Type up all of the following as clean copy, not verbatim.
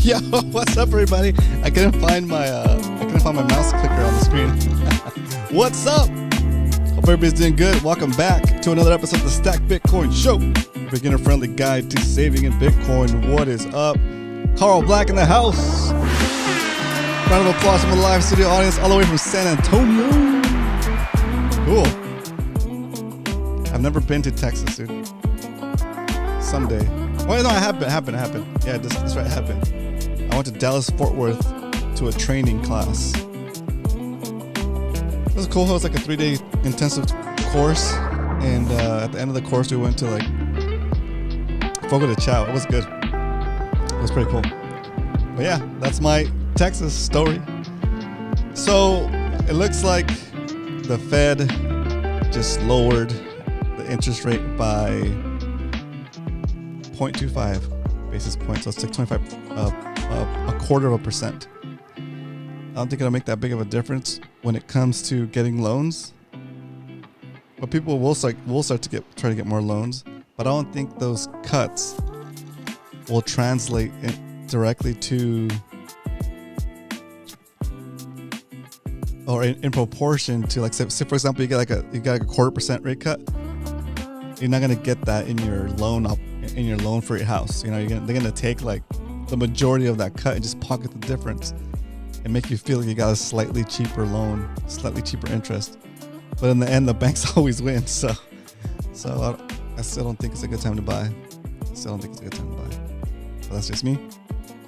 Yo, what's up, everybody? I couldn't find my mouse clicker on the screen. What's up? Hope everybody's doing good. Welcome back to another episode of the Stack Bitcoin Show, beginner-friendly guide to saving in Bitcoin. What is up? Carl Black in the house. Round of applause from the live studio audience all the way from San Antonio. Cool. I've never been to Texas, dude. Someday. Well, no, I have been. Yeah, that's right, I have been. I went to Dallas-Fort Worth to a training class. It was cool. It was like a 3-day intensive course. And at the end of the course, we went to like Fogo de Chao. It was good. It was pretty cool. But yeah, that's my Texas story. So it looks like the Fed just lowered the interest rate by 0.25 basis points. So it's like 0.25%. I don't think it'll make that big of a difference when it comes to getting loans. But people will start to try to get more loans. But I don't think those cuts will translate directly to, or in proportion to, like, say for example, you got like a 0.25% rate cut. You're not gonna get that in your loan for your house. You know, they're gonna take like the majority of that cut and just pocket the difference and make you feel like you got a slightly cheaper loan, slightly cheaper interest. But in the end, the banks always win. So I still don't think it's a good time to buy. But that's just me.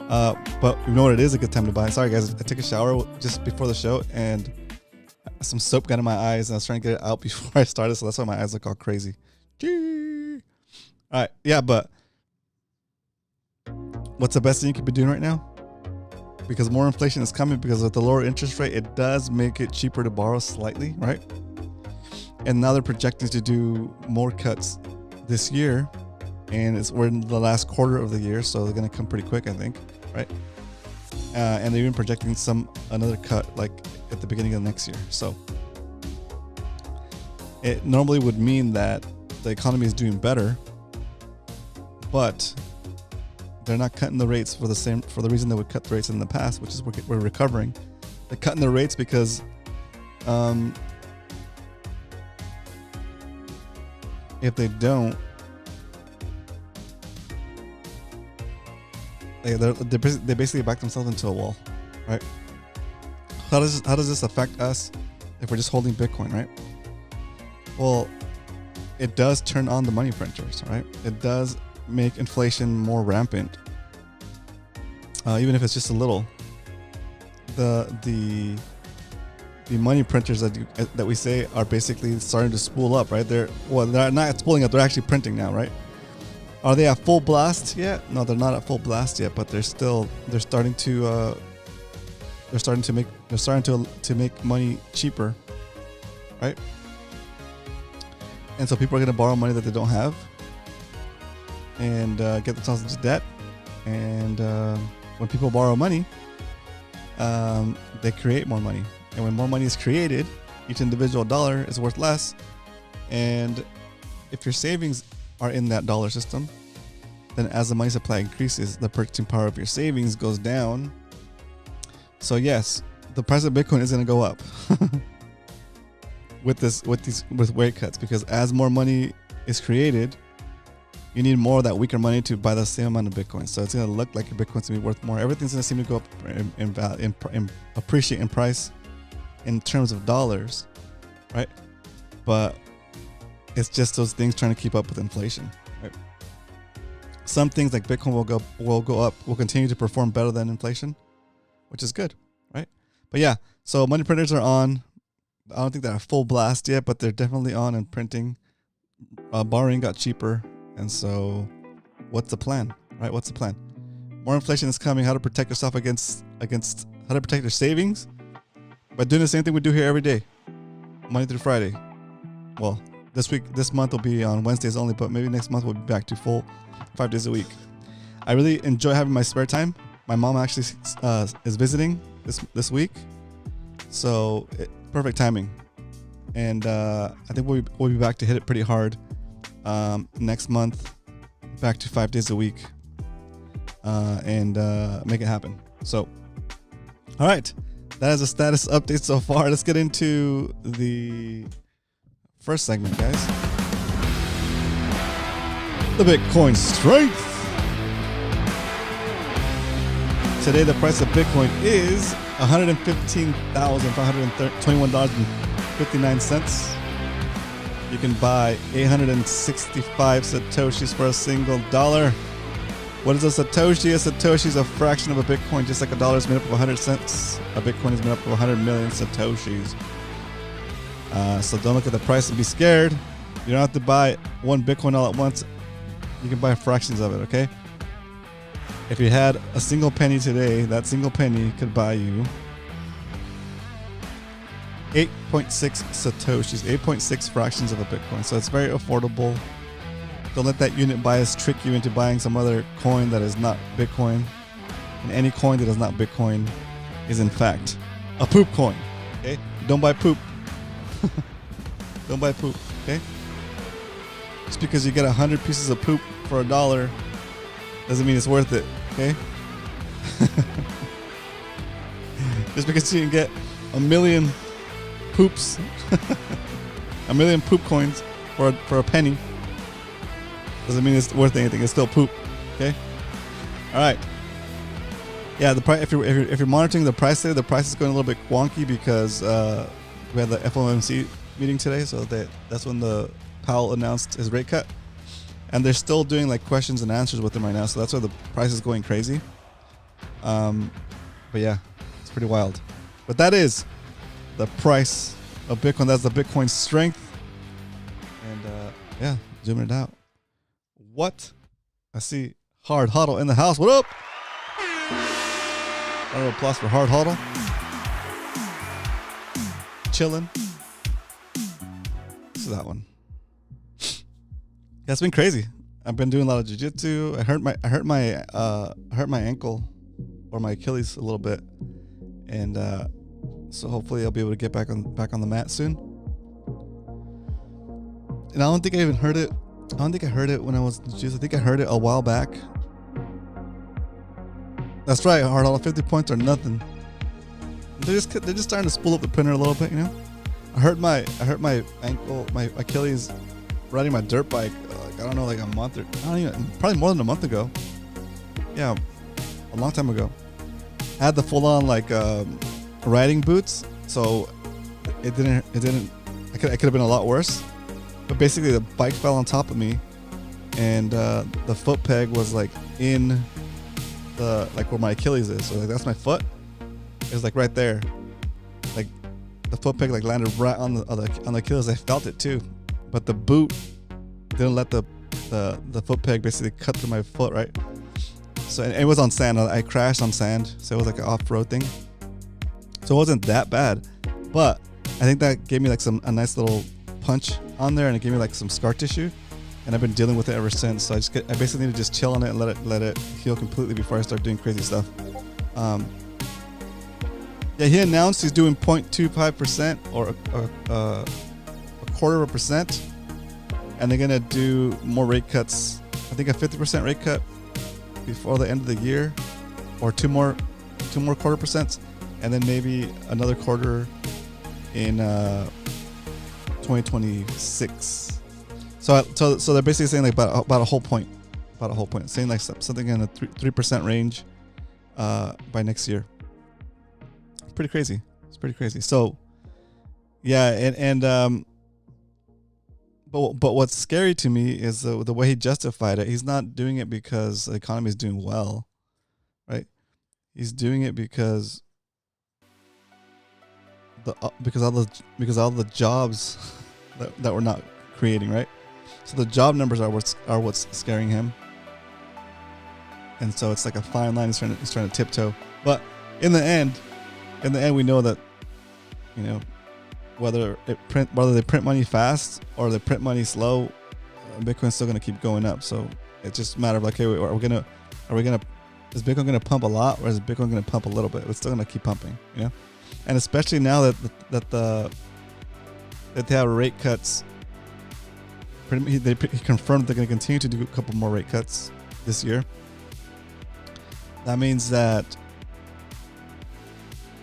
But you know what? It is a good time to buy. Sorry guys, I took a shower just before the show and some soap got in my eyes and I was trying to get it out before I started. So that's why my eyes look all crazy. All right, yeah, but what's the best thing you could be doing right now? Because more inflation is coming, because with the lower interest rate, it does make it cheaper to borrow slightly, right? And now they're projecting to do more cuts this year, and we're in the last quarter of the year, so they're going to come pretty quick, I think, right? And they're even projecting another cut like at the beginning of next year. So it normally would mean that the economy is doing better, but they're not cutting the rates for the reason they would cut the rates in the past, which is we're recovering. They're cutting the rates because if they don't, they basically back themselves into a wall, right? how does this affect us if we're just holding Bitcoin, right? Well, it does turn on the money printers, right? It does make inflation more rampant, even if it's just a little. The money printers that we say are basically starting to spool up, right? They're not spooling up; they're actually printing now, right? Are they at full blast yet? No, they're not at full blast yet, but they're starting to make money cheaper, right? And so people are going to borrow money that they don't have and get themselves into debt. And when people borrow money, they create more money. And when more money is created, each individual dollar is worth less. And if your savings are in that dollar system, then as the money supply increases, the purchasing power of your savings goes down. So yes, the price of Bitcoin is going to go up with rate cuts, because as more money is created, you need more of that weaker money to buy the same amount of Bitcoin. So it's going to look like your Bitcoin's going to be worth more. Everything's going to seem to go up in appreciate in price in terms of dollars, right? But it's just those things trying to keep up with inflation, right? Some things like Bitcoin will go up, will continue to perform better than inflation, which is good, right? But yeah, so money printers are on. I don't think they're at full blast yet, but they're definitely on and printing. Borrowing got cheaper, and so what's the plan, right? What's the plan? More inflation is coming. How to protect yourself against how to protect your savings? By doing the same thing we do here every day, Monday through Friday. Well, this month will be on Wednesdays only, but maybe next month we'll be back to full 5 days a week. I really enjoy having my spare time. My mom actually is visiting this week, so perfect timing. And I think we'll be back to hit it pretty hard next month, back to 5 days a week, and make it happen. So, all right, that is a status update so far. Let's get into the first segment, guys. The Bitcoin strength. Today, the price of Bitcoin is $115,521.59. You can buy 865 Satoshis for a single dollar. What is a Satoshi? A Satoshi is a fraction of a Bitcoin, just like a dollar is made up of 100 cents. A Bitcoin is made up of 100 million Satoshis. So don't look at the price and be scared. You don't have to buy one Bitcoin all at once. You can buy fractions of it, okay? If you had a single penny today, that single penny could buy you 8.6 Satoshis, 8.6 fractions of a Bitcoin. So it's very affordable. Don't let that unit bias trick you into buying some other coin that is not Bitcoin. And any coin that is not Bitcoin is in fact a poop coin. Okay? Don't buy poop. Don't buy poop, okay? Just because you get 100 pieces of poop for $1 doesn't mean it's worth it, okay? Just because you can get a million poops, a million poop coins for a penny, doesn't mean it's worth anything. It's still poop, okay? All right. Yeah, the price. If you're monitoring the price today, the price is going a little bit wonky because we had the FOMC meeting today, so that's when the Powell announced his rate cut, and they're still doing like questions and answers with him right now. So that's why the price is going crazy. But yeah, it's pretty wild. But that is the price of Bitcoin. That's the Bitcoin strength. And yeah, zooming it out. What? I see Hard Huddle in the house. What up? Round of applause for Hard Huddle. Chilling. This is that one. Yeah, it's been crazy. I've been doing a lot of jiu-jitsu. I hurt my ankle or my Achilles a little bit, and so hopefully I'll be able to get back on the mat soon. And I don't think I even heard it. I don't think I heard it when I was in jiu-jitsu. I think I heard it a while back. That's right, Hard Huddle. 50 points are nothing. They're just starting to spool up the printer a little bit, you know. I hurt my ankle, my Achilles, riding my dirt bike. I don't know, like a month or probably more than a month ago. Yeah, a long time ago. I had the full on like riding boots, so it didn't. It could have been a lot worse. But basically, the bike fell on top of me, and the foot peg was like in the where my Achilles is. So like that's my foot. It was like right there. Like the foot peg like landed right on the Achilles. I felt it too, but the boot didn't let the foot peg basically cut through my foot, right? So it was on sand. I crashed on sand, so it was like an off-road thing. So it wasn't that bad, but I think that gave me like a nice little punch on there, and it gave me like some scar tissue, and I've been dealing with it ever since. So I basically need to just chill on it and let it heal completely before I start doing crazy stuff. Yeah, he announced he's doing 0.25% or a quarter of a percent, and they're gonna do more rate cuts. I think a 50% rate cut before the end of the year, or two more quarter percents, and then maybe another quarter in 2026. So they're basically saying like about a whole point, saying like something in the 3% range by next year. It's pretty crazy. So yeah, but what's scary to me is the way he justified it. He's not doing it because the economy is doing well, right? He's doing it because all the jobs that we're not creating, right? So the job numbers are what's scaring him, and so it's like a fine line he's trying to tiptoe. But in the end, we know that, you know, whether they print money fast or they print money slow, Bitcoin's still gonna keep going up. So it's just a matter of like, hey, is Bitcoin gonna pump a lot, or is Bitcoin gonna pump a little bit? It's still gonna keep pumping, you know. And especially now that they have rate cuts. He confirmed they're going to continue to do a couple more rate cuts this year. That means that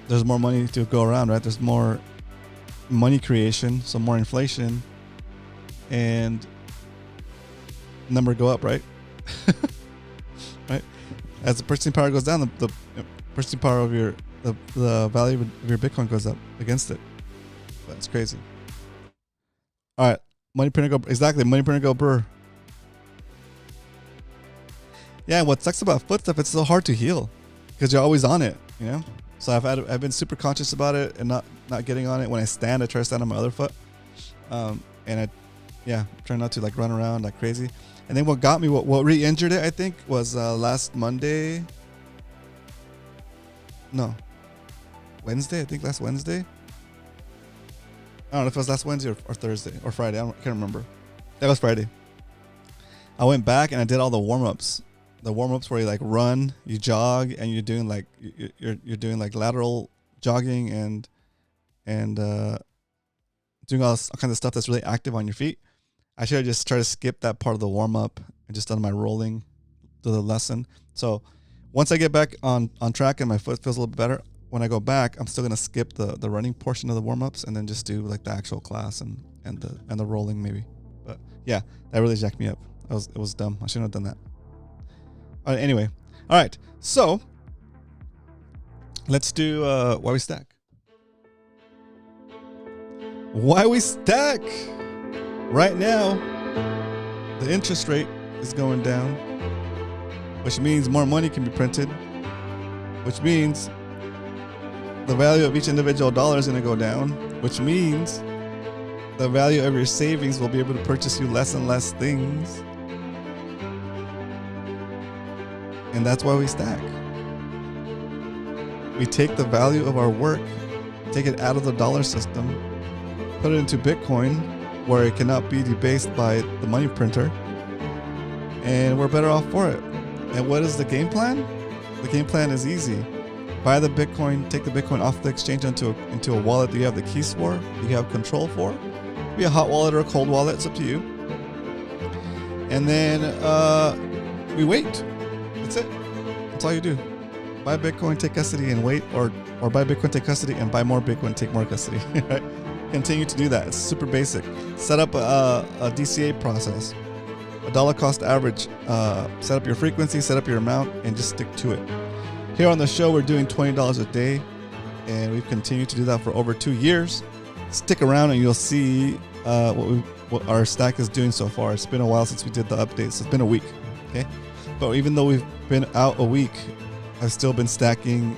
there's more money to go around, right? There's more money creation, so more inflation, and number go up, right? Right? As the purchasing power goes down, the purchasing power of the value of your Bitcoin goes up against it. That's crazy. All right. Money printer go, exactly. Money printer go brr. Yeah, and what sucks about foot stuff, it's so hard to heal because you're always on it, you know. So I've been super conscious about it and not getting on it. When I stand, I try to stand on my other foot, and I try not to like run around like crazy. And then what got me, what re-injured it, I think, was last Monday. No, Wednesday. I think last Wednesday. I don't know if it was last Wednesday or Thursday or Friday. I can't remember. That was Friday. I went back and I did all the warm-ups. The warm-ups where you like run, you jog, and you're doing like doing like lateral jogging and doing all kinds of stuff that's really active on your feet. I should have just tried to skip that part of the warm-up and just done my rolling to the lesson. So once I get back on track and my foot feels a little bit better, when I go back, I'm still gonna skip the running portion of the warm-ups and then just do like the actual class and the rolling maybe. But yeah, that really jacked me up. It was dumb. I shouldn't have done that. All right, anyway, all right. So let's do why we stack. Why we stack? Right now, the interest rate is going down, which means more money can be printed, which means the value of each individual dollar is going to go down, which means the value of your savings will be able to purchase you less and less things. And that's why we stack. We take the value of our work, take it out of the dollar system, put it into Bitcoin, where it cannot be debased by the money printer, and we're better off for it. And what is the game plan? The game plan is easy. Buy the Bitcoin, take the Bitcoin off the exchange into a wallet that you have the keys for, you have control for. Be a hot wallet or a cold wallet, it's up to you. And then we wait. That's it. That's all you do. Buy Bitcoin, take custody, and wait, or buy Bitcoin, take custody, and buy more Bitcoin, take more custody. Right? Continue to do that. It's super basic. Set up a DCA process, a dollar cost average. Set up your frequency, set up your amount, and just stick to it. Here on the show, we're doing $20 a day, and we've continued to do that for over 2 years. Stick around and you'll see what our stack is doing so far. It's been a while since we did the updates. It's been a week, okay? But even though we've been out a week, I've still been stacking,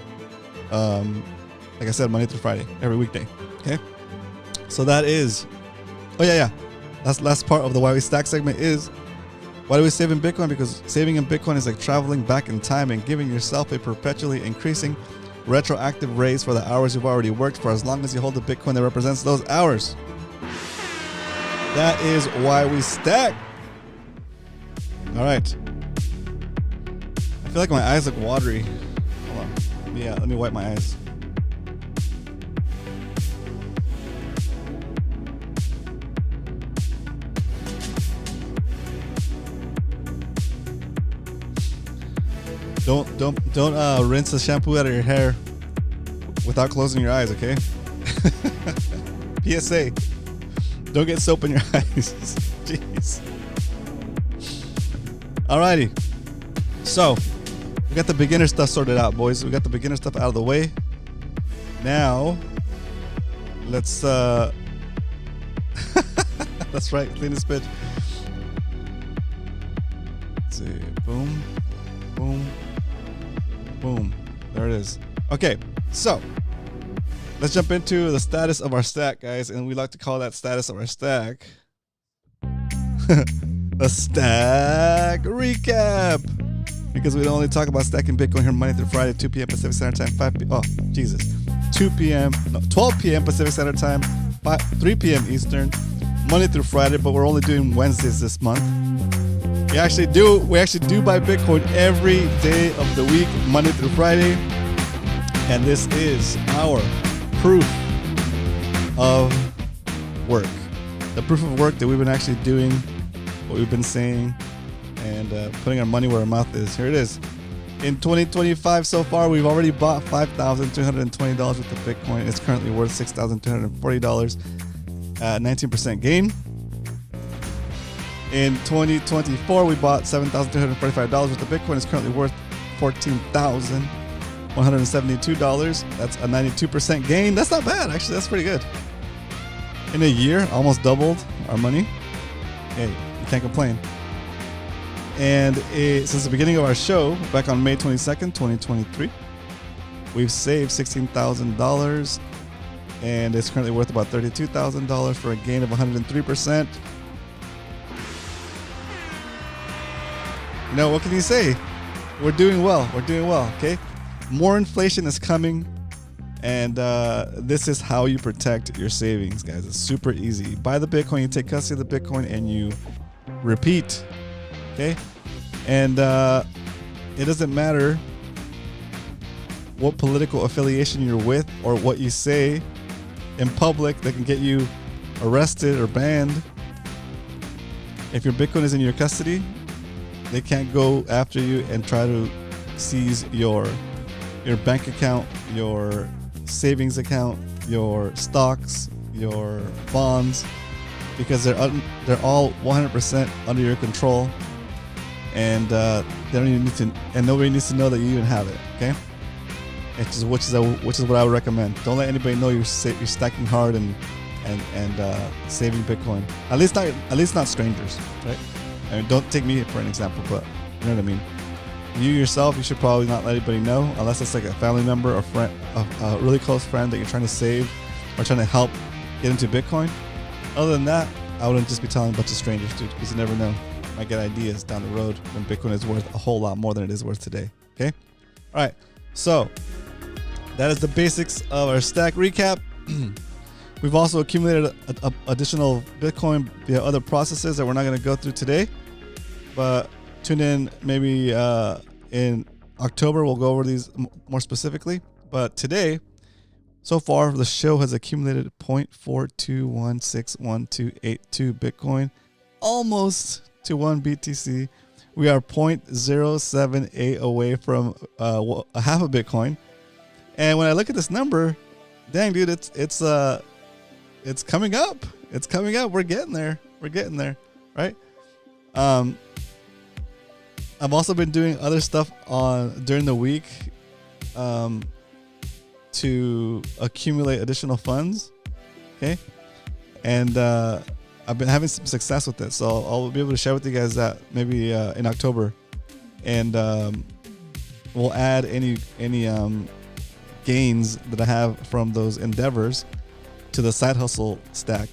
like I said, Monday through Friday, every weekday, okay? So that is, that's last part of the Why We Stack segment is, why do we save in Bitcoin? Because saving in Bitcoin is like traveling back in time and giving yourself a perpetually increasing retroactive raise for the hours you've already worked for as long as you hold the Bitcoin that represents those hours. That is why we stack. All right. I feel like my eyes look watery. Hold on. Let me wipe my eyes. Don't rinse the shampoo out of your hair without closing your eyes, okay? PSA. Don't get soap in your eyes. Jeez. Alrighty. So, we got the beginner stuff sorted out, boys. We got the beginner stuff out of the way. Now, let's that's right, clean this bitch. Let's see. Boom. Boom. Boom. There it is. Okay, so let's jump into the status of our stack, guys, and we like to call that status of our stack a stack recap, because we don't only talk about stacking Bitcoin here Monday through Friday, 2 p.m. Pacific Standard Time, 12 p.m. Pacific Standard Time, 3 p.m. Eastern, Monday through Friday, but we're only doing Wednesdays this month. We actually do buy Bitcoin every day of the week, Monday through Friday. And this is our proof of work. The proof of work that we've been actually doing, what we've been saying, and putting our money where our mouth is. Here it is. In 2025 so far, we've already bought $5,220 worth of Bitcoin. It's currently worth $6,240, 19% gain. In 2024, we bought $7,245 worth of Bitcoin. It's currently worth $14,172. That's a 92% gain. That's not bad, actually. That's pretty good. In a year, almost doubled our money. Hey, you can't complain. And since the beginning of our show, back on May 22nd, 2023, we've saved $16,000, and it's currently worth about $32,000 for a gain of 103%. You know, what can you say? We're doing well. We're doing well, okay? More inflation is coming, and this is how you protect your savings, guys. It's super easy. You buy the Bitcoin, you take custody of the Bitcoin, and you repeat, okay? And it doesn't matter what political affiliation you're with or what you say in public that can get you arrested or banned. If your Bitcoin is in your custody, they can't go after you and try to seize your bank account, your savings account, your stocks, your bonds, because they're all 100% under your control, and they don't even need to, and nobody needs to know that you even have it. Okay, which is what I would recommend. Don't let anybody know you're stacking hard and saving Bitcoin. At least not strangers, right? I mean, don't take me for an example, but you know what I mean. You yourself, you should probably not let anybody know, unless it's like a family member or friend, a really close friend that you're trying to save or trying to help get into Bitcoin. Other than that, I wouldn't just be telling a bunch of strangers, dude, because you never know. You might get ideas down the road when Bitcoin is worth a whole lot more than it is worth today. Okay? All right. So that is the basics of our stack recap. We've also accumulated additional Bitcoin via other processes that we're not going to go through today, but tune in maybe in October. We'll go over these more specifically. But today, so far, the show has accumulated 0.4216182 Bitcoin, almost to 1 BTC. We are 0.078 away from a half a Bitcoin. And when I look at this number, dang, dude, it's coming up. It's coming up. We're getting there. Right? I've also been doing other stuff during the week. to accumulate additional funds. Okay. And I've been having some success with it. So I'll be able to share with you guys that maybe in October. And we'll add any gains that I have from those endeavors to the side hustle stack,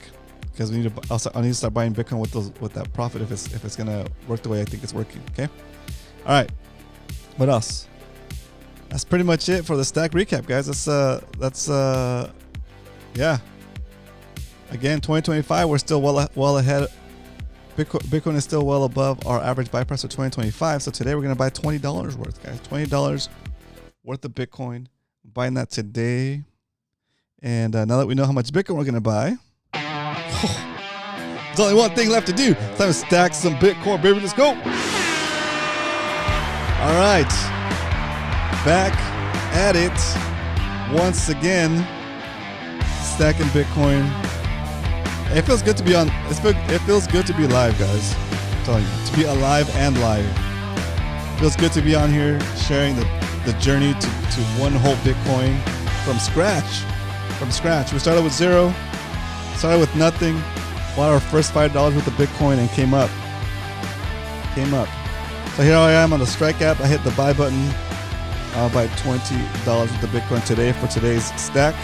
because I need to start buying Bitcoin with that profit if it's gonna work the way I think it's working. Okay. All right. What else? That's pretty much it for the stack recap, guys. That's yeah. Again, 2025, we're still well ahead. Bitcoin is still well above our average buy price of 2025. So today we're gonna buy $20 worth, guys. $20 worth of Bitcoin. I'm buying that today. And now that we know how much Bitcoin we're gonna buy, there's only one thing left to do. It's time to stack some Bitcoin, baby. Let's go. All right, back at it once again, stacking Bitcoin. It feels good to be on. It feels good to be live, guys. I'm telling you, to be alive and live. It feels good to be on here sharing the journey to one whole Bitcoin from scratch. From scratch. We started with zero, started with nothing, bought our first $5 worth of Bitcoin and came up. So here I am on the Strike app. I hit the buy button. I'll buy $20 worth of Bitcoin today for today's stack.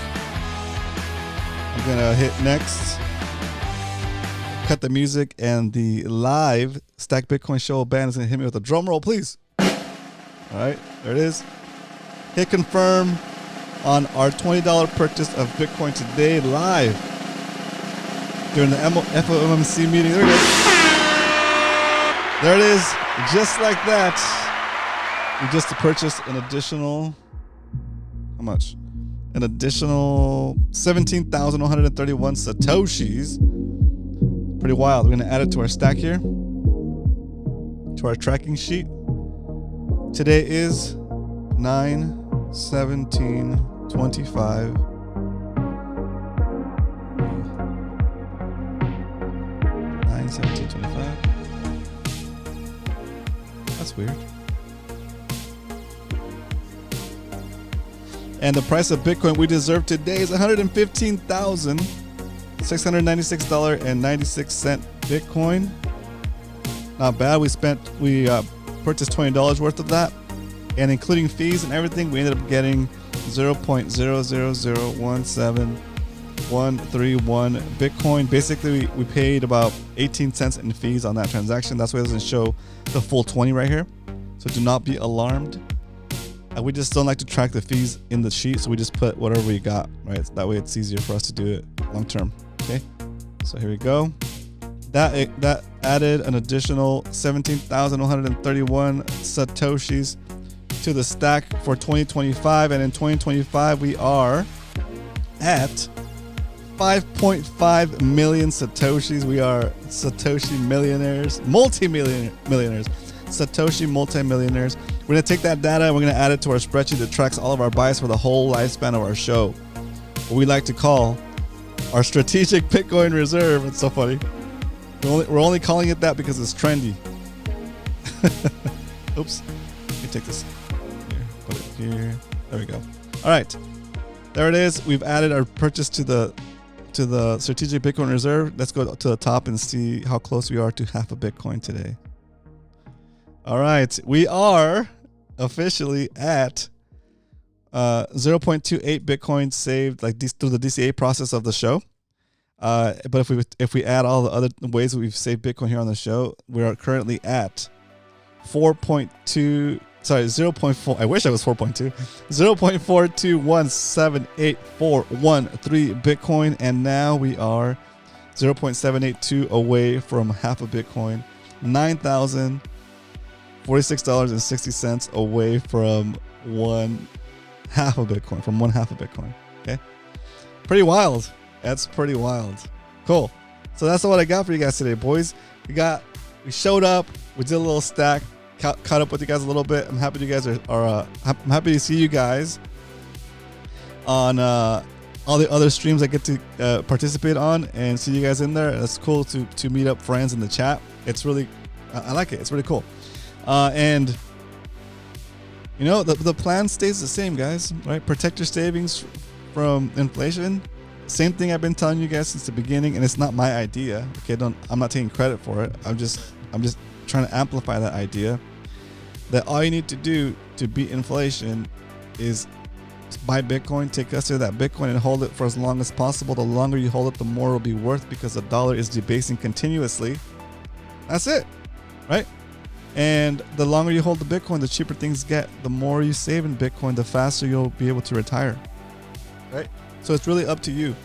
I'm gonna hit next, cut the music, and the live Stack Bitcoin show band is gonna hit me with a drum roll, please. All right, there it is. Hit confirm on our $20 purchase of Bitcoin today live during the FOMC meeting. There we go. There it is, just like that. We just purchased an additional, how much? An additional 17,131 Satoshis. Pretty wild. We're gonna add it to our stack here, to our tracking sheet. Today is 9/17/25. That's weird. And the price of Bitcoin we deserve today is $115,696.96 Bitcoin. Not bad. We purchased $20 worth of that, and including fees and everything, we ended up getting 0.0001731 Bitcoin. Basically, we paid about 18 cents in fees on that transaction. That's why it doesn't show the full 20 right here. So do not be alarmed. We just don't like to track the fees in the sheet, so we just put whatever we got, right? That way it's easier for us to do it long term. Okay, so here we go. That added an additional 17,131 Satoshis to the stack for 2025, and in 2025 we are at 5.5 million Satoshis. We are Satoshi millionaires, multi-millionaires, Satoshi multi-millionaires. We're going to take that data and we're going to add it to our spreadsheet that tracks all of our buys for the whole lifespan of our show. What we like to call our strategic Bitcoin reserve. It's so funny. We're only calling it that because it's trendy. Oops. Let me take this here. Put it here. There we go. All right. There it is. We've added our purchase to the strategic Bitcoin reserve. Let's go to the top and see how close we are to half a Bitcoin today. All right, we are officially at 0.28 Bitcoin saved, like through the DCA process of the show. But if we add all the other ways that we've saved Bitcoin here on the show, we are currently at 0.4. I wish I was 4.2. 0.4217841 Bitcoin, and now we are 0.782 away from half a Bitcoin. $9,046.60 away from one half a Bitcoin. Okay, pretty wild. That's pretty wild. Cool. So that's what I got for you guys today, boys. We showed up. We did a little stack. Caught up with you guys a little bit. I'm happy you guys are. I'm happy to see you guys on all the other streams I get to participate on and see you guys in there. It's cool to meet up friends in the chat. It's really, I like it. It's really cool. And You know, the plan stays the same, guys, right? Protect your savings from inflation. Same thing I've been telling you guys since the beginning, and it's not my idea. Okay, I'm not taking credit for it. I'm just trying to amplify that idea that all you need to do to beat inflation is buy Bitcoin, take custody of that Bitcoin, and hold it for as long as possible. The longer you hold it, the more it'll be worth, because the dollar is debasing continuously. That's it, right? And the longer you hold the Bitcoin, the cheaper things get. The more you save in Bitcoin, the faster you'll be able to retire, right? So it's really up to you.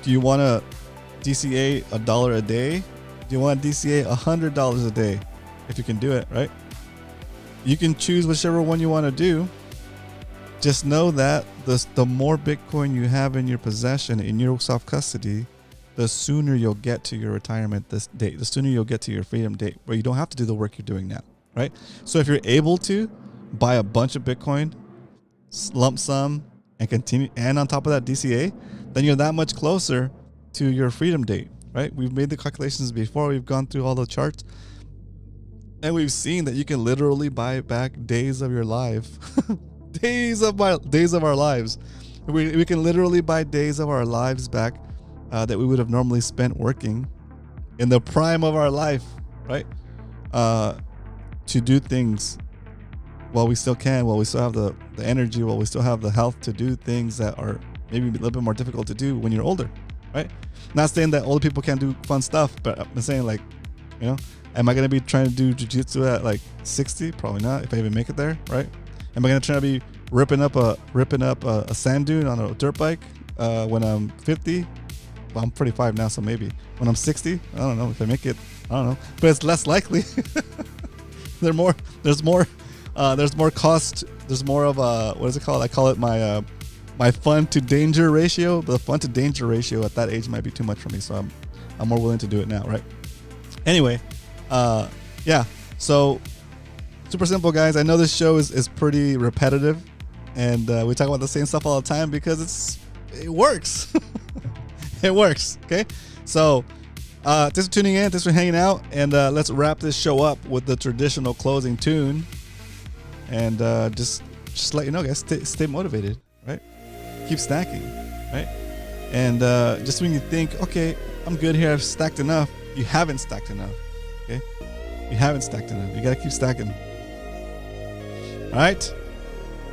Do you want to DCA $1 a day? Do you want to DCA $100 a day? If you can do it, right? You can choose whichever one you want to do. Just know that the more Bitcoin you have in your possession, in your self-custody, the sooner you'll get to your retirement this date, the sooner you'll get to your freedom date, where you don't have to do the work you're doing now, right? So if you're able to buy a bunch of Bitcoin, lump sum, and continue, and on top of that DCA, then you're that much closer to your freedom date, right? We've made the calculations before. We've gone through all the charts, and we've seen that you can literally buy back days of your life. days of our lives. We can literally buy days of our lives back that we would have normally spent working in the prime of our life, right? To do things while we still can, while we still have the energy, while we still have the health to do things that are maybe a little bit more difficult to do when you're older, right? Not saying that older people can't do fun stuff, but I'm saying, like, you know, am I going to be trying to do jiu-jitsu at like 60? Probably not, if I even make it there, right? Am I going to try to be ripping up a sand dune on a dirt bike when I'm 50? Well, I'm 45 now, so maybe when I'm 60, I don't know if I make it. I don't know, but it's less likely. There's more cost. There's more of a, what is it called? I call it my fun to danger ratio. The fun to danger ratio at that age might be too much for me, so I'm more willing to do it now, right? Anyway, yeah. So super simple, guys. I know this show is pretty repetitive, and we talk about the same stuff all the time because it works. It works. Okay, so thanks for tuning in. Thanks for hanging out, and let's wrap this show up with the traditional closing tune. And just let you know, guys, stay motivated, right? Keep stacking, right? And just when you think, okay, I'm good here, I've stacked enough, you haven't stacked enough. Okay, you haven't stacked enough. You gotta keep stacking. All right.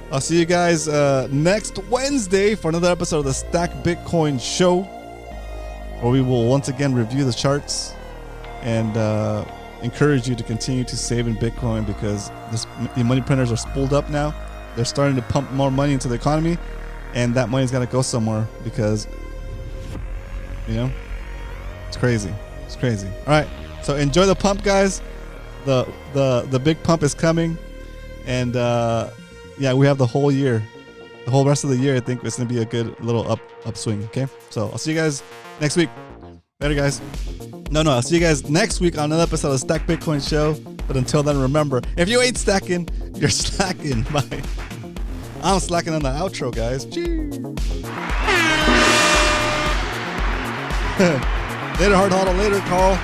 I'll see you guys next Wednesday for another episode of the Stack Bitcoin Show, where we will once again review the charts and encourage you to continue to save in Bitcoin, because the money printers are spooled up now. They're starting to pump more money into the economy, and that money's got to go somewhere because, you know, it's crazy. It's crazy. All right. So enjoy the pump, guys. The big pump is coming. And yeah, we have the whole year. The whole rest of the year, I think, it's going to be a good little upswing. Okay. So I'll see you guys next week. Later, guys. No, I'll see you guys next week on another episode of Stack Bitcoin Show. But until then, remember, if you ain't stacking, you're slacking. Bye. I'm slacking on the outro, guys. Later, hard hodl. Later, Carl.